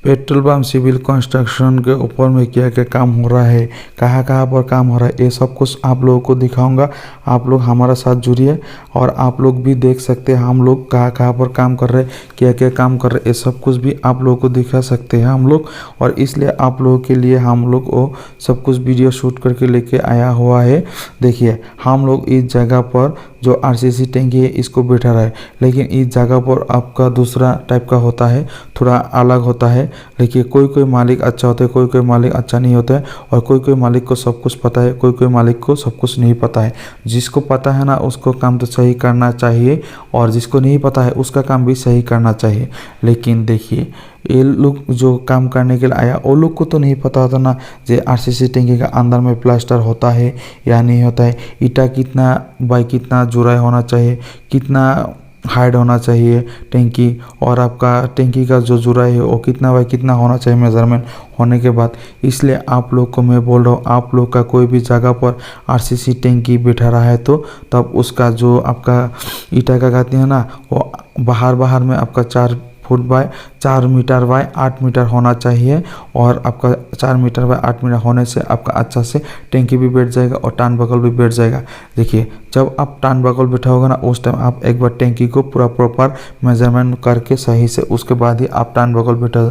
Petrol pump civil construction के ऊपर में क्या क्या काम हो रहा है, कहाँ कहाँ पर काम हो रहा है, ये सब कुछ आप लोगों को दिखाऊंगा। आप लोग हमारा साथ जुड़िए और आप लोग भी देख सकते हैं हम लोग कहाँ कहाँ पर काम कर रहे हैं, क्या क्या काम कर रहे हैं, ये सब कुछ भी आप लोगों को दिखा सकते हैं हम लोग। और इसलिए आप लोगों के लिए हम लोग वो सब कुछ वीडियो शूट करके लेके आया हुआ है। देखिए हम लोग इस जगह पर जो आरसीसी टैंकी है इसको बैठा रहा है, लेकिन इस जगह पर आपका दूसरा टाइप का होता है, थोड़ा अलग होता है। देखिए कोई कोई मालिक अच्छा होता है, कोई कोई मालिक अच्छा नहीं होता है, और कोई कोई मालिक को सब कुछ पता है, कोई कोई मालिक को सब कुछ नहीं पता है। जिसको पता है ना उसको काम तो सही करना चाहिए, और जिसको नहीं पता है उसका काम भी सही करना चाहिए। लेकिन देखिए ये लोग जो काम करने के लिए आया वो लोग को तो नहीं पता होता ना जो आरसीसी टैंकी का अंदर में प्लास्टर होता है या नहीं होता है, ईटा कितना बाई कितना जुड़ाई होना चाहिए, कितना हाइड होना चाहिए टैंकी, और आपका टैंकी का जो जुड़ाई है वो कितना बाई कितना होना चाहिए मेज़रमेंट होने के बाद। इसलिए आप लोग को मैं बोल रहा हूँ, आप लोग का कोई भी जगह पर आरसीसी टैंकी बैठा रहा है तो तब उसका जो आपका ईटा का गाती है ना वो बाहर बाहर में आपका 4 foot by 4 metre by 8 metre होना चाहिए। और आपका 4 मीटर बाय 8 मीटर होने से आपका अच्छा से टैंकी भी बैठ जाएगा और टान बगल भी बैठ जाएगा। देखिए जब आप टान बगल बैठा होगा ना उस टाइम आप एक बार टैंकी को पूरा प्रॉपर मेजरमेंट करके सही से उसके बाद ही आप टान बगल बैठा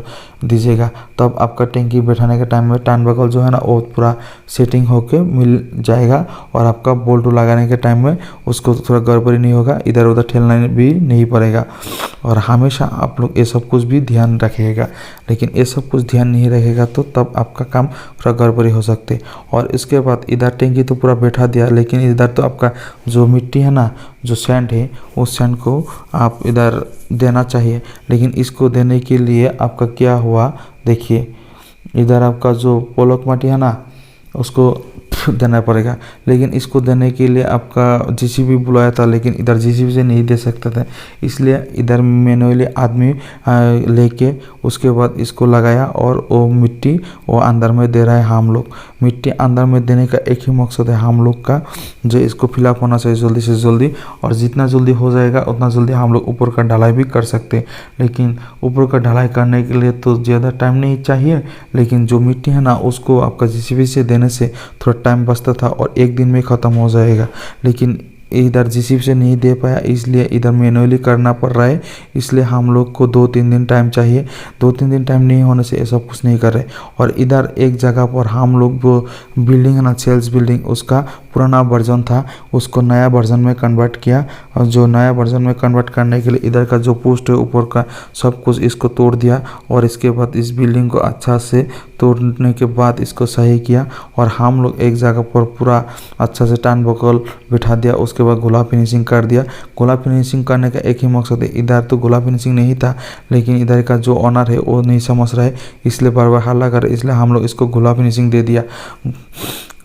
दीजिएगा। तब आपका टैंकी बैठाने के टाइम में टान बगल जो है ना वो पूरा सेटिंग होके मिल जाएगा, और आपका बोल्ट लगाने के टाइम में उसको थोड़ा गड़बड़ी नहीं होगा, इधर उधर ठेलना भी नहीं पड़ेगा। और हमेशा आप लोग ये सब कुछ भी ध्यान रखिएगा, लेकिन ये सब कुछ ध्यान नहीं रखेगा तो तब आपका काम थोड़ा गड़बड़ी हो सकते। और इसके बाद इधर टैंकी तो पूरा बैठा दिया, लेकिन इधर तो आपका जो मिट्टी है ना जो सैंड है उस सैंड को आप इधर देना चाहिए। लेकिन इसको देने के लिए आपका क्या हुआ, देखिए इधर आपका जो पोलक माटी है ना उसको देना पड़ेगा, लेकिन इसको देने के लिए आपका जीसीबी बुलाया था, लेकिन इधर जीसीबी से नहीं दे सकते थे, इसलिए इधर मैनुअली आदमी लेके उसके बाद इसको लगाया और वो मिट्टी वो अंदर में दे रहा है। हम लोग मिट्टी अंदर में देने का एक ही मकसद है हम लोग का, जो इसको फिलअप होना चाहिए जल्दी से जल्दी, और जितना जल्दी हो जाएगा उतना जल्दी हम लोग ऊपर का ढलाई भी कर सकते हैं। लेकिन ऊपर का ढलाई करने के लिए तो ज़्यादा टाइम नहीं चाहिए, लेकिन जो मिट्टी है ना उसको आपका जीसीबी से देने से थोड़ा टाइम बचता था और एक दिन में ख़त्म हो जाएगा। लेकिन इधर जीसीबी से नहीं दे पाया, इसलिए इधर मैनुअली करना पड़ रहा है। इसलिए हम लोग को 2-3 दिन टाइम चाहिए, 2-3 दिन टाइम नहीं होने से ये सब कुछ नहीं कर रहे। और इधर एक जगह पर हम लोग वो बिल्डिंग है ना सेल्स बिल्डिंग, उसका पुराना वर्जन था उसको नया वर्जन में कन्वर्ट किया, और जो नया वर्जन में कन्वर्ट करने के लिए इधर का जो पोस्ट है ऊपर का सब कुछ इसको तोड़ दिया, और इसके बाद इस बिल्डिंग को अच्छा से तोड़ने के बाद इसको सही किया। और हम लोग एक जगह पर पूरा अच्छा से टान बकल बिठा दिया, उसके बाद गोला फिनिशिंग कर दिया। गोला फिनिशिंग करने का एक ही मकसद है, इधर तो गोला फिनिशिंग नहीं था, लेकिन इधर का जो ऑनर है वो नहीं समझ रहा है, इसलिए बार बार हल्ला कर, इसलिए हम लोग इसको गोला फिनिशिंग दे दिया।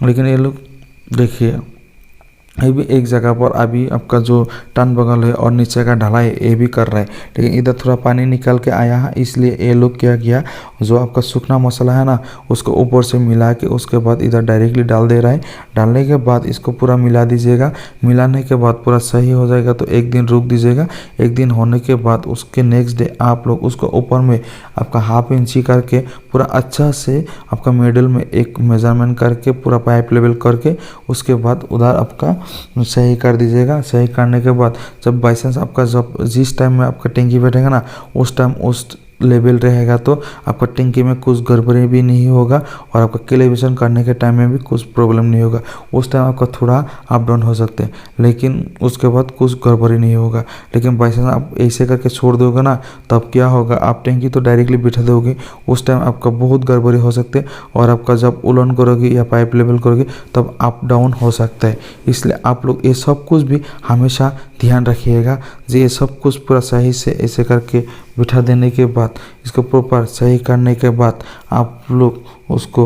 लेकिन ये लोग देखिए ये भी एक जगह पर अभी आपका जो टन बगल है और नीचे का ढलाई ये भी कर रहा है, लेकिन इधर थोड़ा पानी निकल के आया है, इसलिए ये लोग क्या किया जो आपका सूखना मसाला है ना उसको ऊपर से मिला के उसके बाद इधर डायरेक्टली डाल दे रहा है। डालने के बाद इसको पूरा मिला दीजिएगा, मिलाने के बाद पूरा सही हो जाएगा तो एक दिन रुक दीजिएगा। एक दिन होने के बाद उसके नेक्स्ट डे आप लोग उसको ऊपर में आपका 1/2 इंची करके पूरा अच्छा से आपका मिडल में एक मेजरमेंट करके पूरा पाइप लेवल करके उसके बाद उधर आपका सही कर दीजिएगा। सही करने के बाद जब बाई चांस आपका जब जिस टाइम में आपका टैंकी बैठेगा ना उस टाइम उस लेवल रहेगा तो आपका टैंकी में कुछ गड़बड़ी भी नहीं होगा, और आपका कैलिब्रेशन करने के टाइम में भी कुछ प्रॉब्लम नहीं होगा। उस टाइम आपका थोड़ा अप डाउन हो सकते हैं, लेकिन उसके बाद कुछ गड़बड़ी नहीं होगा। लेकिन बाई चांस आप ऐसे करके छोड़ दोगे ना तब क्या होगा, आप टैंकी तो डायरेक्टली बिठा दोगे, उस टाइम आपका बहुत गड़बड़ी हो सकते हैं, और आपका जब उलन करोगे या पाइप लेवल करोगे तब अप डाउन हो सकता है। इसलिए आप लोग ये सब कुछ भी हमेशा ध्यान रखिएगा, जो ये सब कुछ पूरा सही से ऐसे करके बिठा देने के बाद इसको प्रॉपर सही करने के बाद आप लोग उसको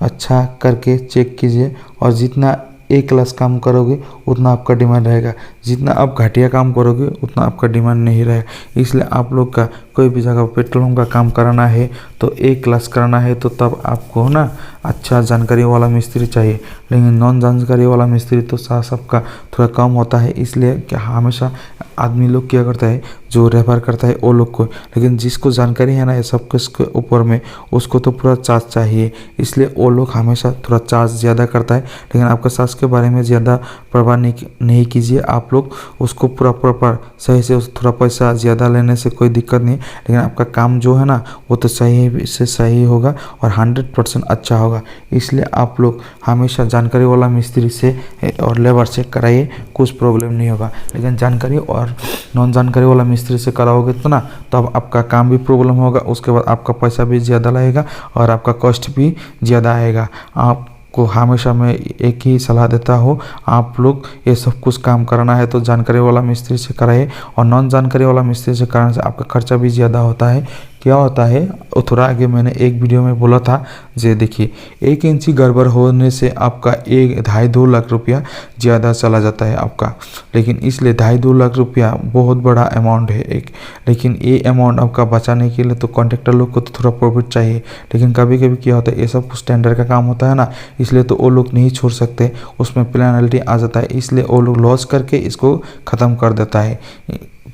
अच्छा करके चेक कीजिए। और जितना एक क्लास काम करोगे उतना आपका डिमांड रहेगा, जितना आप घटिया काम करोगे उतना आपका डिमांड नहीं रहेगा। इसलिए आप लोग का कोई भी जगह पेट्रोल पंप का काम कराना है तो एक क्लास कराना है तो तब आपको ना अच्छा जानकारी वाला मिस्त्री चाहिए। लेकिन नॉन जानकारी वाला मिस्त्री तो साथ सबका थोड़ा कम होता है, इसलिए क्या हमेशा आदमी लोग क्या करता है जो रेफर करता है वो लोग को। लेकिन जिसको जानकारी है ना ये सब कुछ के ऊपर में उसको तो पूरा चार्ज चाहिए, इसलिए वो लोग हमेशा थोड़ा चार्ज ज़्यादा करता है। लेकिन आपका सास के बारे में ज़्यादा परवाह नहीं कीजिए, आप लोग उसको पूरा प्रॉपर सही से थोड़ा पैसा ज़्यादा लेने से कोई दिक्कत नहीं, लेकिन आपका काम जो है ना वो तो सही से सही होगा और 100% अच्छा होगा। इसलिए आप लोग हमेशा जानकारी वाला मिस्त्री से और लेबर से कराइए, कुछ प्रॉब्लम नहीं होगा। लेकिन जानकारी और नॉन जानकारी वाला मिस्त्री से कराओगे तो ना तब आपका काम भी प्रॉब्लम होगा, उसके बाद आपका पैसा भी ज़्यादा लगेगा और आपका कॉस्ट भी ज़्यादा आएगा। आपको हमेशा मैं एक ही सलाह देता हूँ, आप लोग ये सब कुछ काम करना है तो जानकारी वाला मिस्त्री से कराइए, और नॉन जानकारी वाला मिस्त्री से कराने से आपका खर्चा भी ज़्यादा होता है। क्या होता है वो थोड़ा आगे मैंने एक वीडियो में बोला था, जे देखिए 1 इंची गड़बड़ होने से आपका 1-2.5-2 लाख रुपया ज़्यादा चला जाता है आपका। लेकिन इसलिए 2.5-2 लाख रुपया बहुत बड़ा अमाउंट है एक, लेकिन ये अमाउंट आपका बचाने के लिए तो कॉन्ट्रैक्टर लोग को तो थोड़ा प्रॉफिट चाहिए। लेकिन कभी कभी क्या होता है ये सब कुछ टेंडर का काम होता है ना, इसलिए तो वो लोग नहीं छोड़ सकते, उसमें पेनल्टी आ जाता है, इसलिए वो लोग लॉस करके इसको ख़त्म कर देता है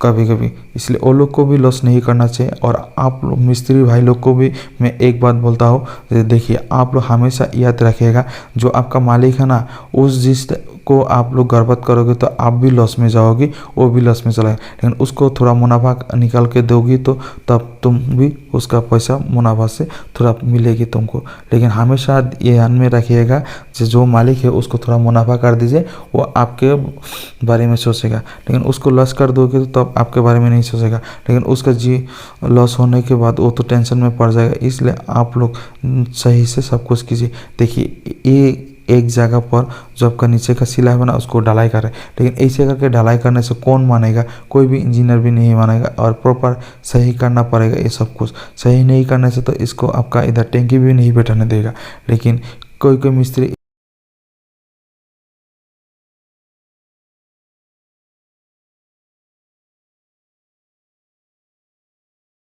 कभी कभी। इसलिए वो लोग को भी लॉस नहीं करना चाहिए। और आप लोग मिस्त्री भाई लोग को भी मैं एक बात बोलता हूँ, देखिए आप लोग हमेशा याद रखिएगा जो आपका मालिक है ना उस जिस को आप लोग गड़बड़ करोगे तो आप भी लॉस में जाओगी, वो भी लॉस में चला जाएगा। लेकिन उसको थोड़ा मुनाफा निकाल के दोगी तो तब तुम भी उसका पैसा मुनाफा से थोड़ा मिलेगी तुमको। लेकिन हमेशा ये ध्यान में रखिएगा जो मालिक है उसको थोड़ा मुनाफा कर दीजिए, वो आपके बारे में सोचेगा। लेकिन उसको लॉस कर दोगे तो तब आपके बारे में नहीं सोचेगा, लेकिन उसका लॉस होने के बाद वो तो टेंशन में पड़ जाएगा। इसलिए आप लोग सही से सब कुछ कीजिए। देखिए ये एक जगह पर जो आपका नीचे का सिला है ना उसको ढलाई कर रहे हैं, लेकिन ऐसे करके ढलाई करने से कौन मानेगा, कोई भी इंजीनियर भी नहीं मानेगा। और प्रॉपर सही करना पड़ेगा, ये सब कुछ सही नहीं करने से तो इसको आपका इधर टैंकी भी नहीं बैठाने देगा। लेकिन कोई मिस्त्री